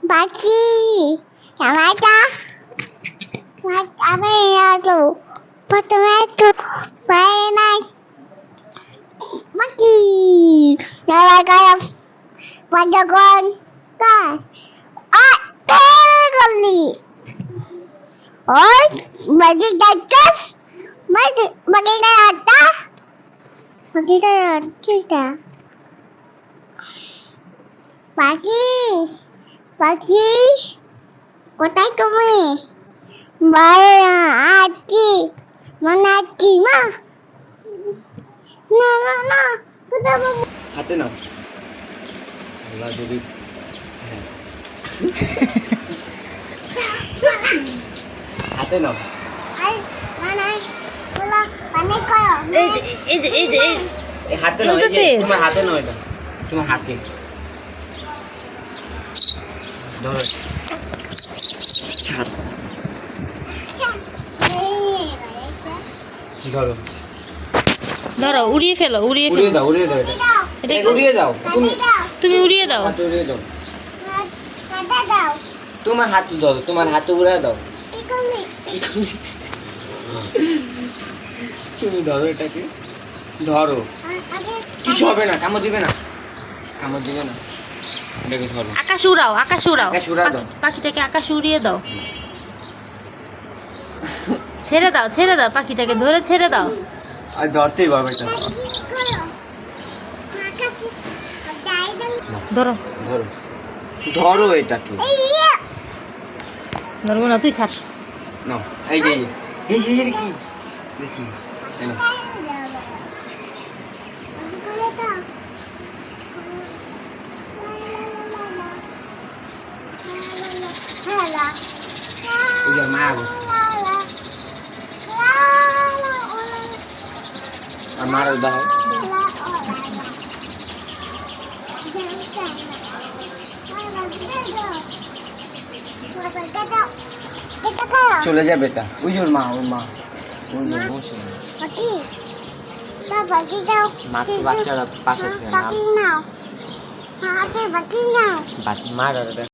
পাখি আমাটা আমি আলো প্রথমে তো পাই নাই পাখি নারায়ণ পাজগন কা গলি ওই বাজি যাচ্ছিস বাজিটা আটা বাজিটা আটা পাখি পাখি কোথায় তুমি আজ কি মনে আজ কি মা না না না কোথায় বাবু হাতে নাও আল্লাহ যদি হাতে নাও আই না না বলা পানি করো এই হাতে নাও এই যে তোমার হাতে নাও এটা তোমার হাতে ধরো ছাড় ধরো ধরো উড়িয়ে ফেলো উড়িয়ে দাও এটা এটা উড়িয়ে দাও তুমি উড়িয়ে দাও হাতে উড়িয়ে দাও কাটা দাও তোমার হাতে ধরো তোমার হাতে উড়িয়ে দাও কি করলি তুমি ধরো এটাকে ধরো আগে কিছু হবে না কামড় দিবে না এটাকে ধরো আকাশ উড়াও আকাশ উড়াও দাও। পাখিটাকে আকাশ উড়িয়ে দাও ছেড়ে দাও পাখিটাকে ধরে ছেড়ে দাও আর ধরতেই পারবে এটা ধরো ধরো এটাকে ধরবো না তুই ছাড় নাও এই যে এই কি দেখি এই নাও। এই যে মা আর মারা দাও চলে যাবে এটা ওই যে ওর মা ওই যে বসে মা তো বাচ্চারা পাশে থাকে না নাও হাতে বাকি নাও মারা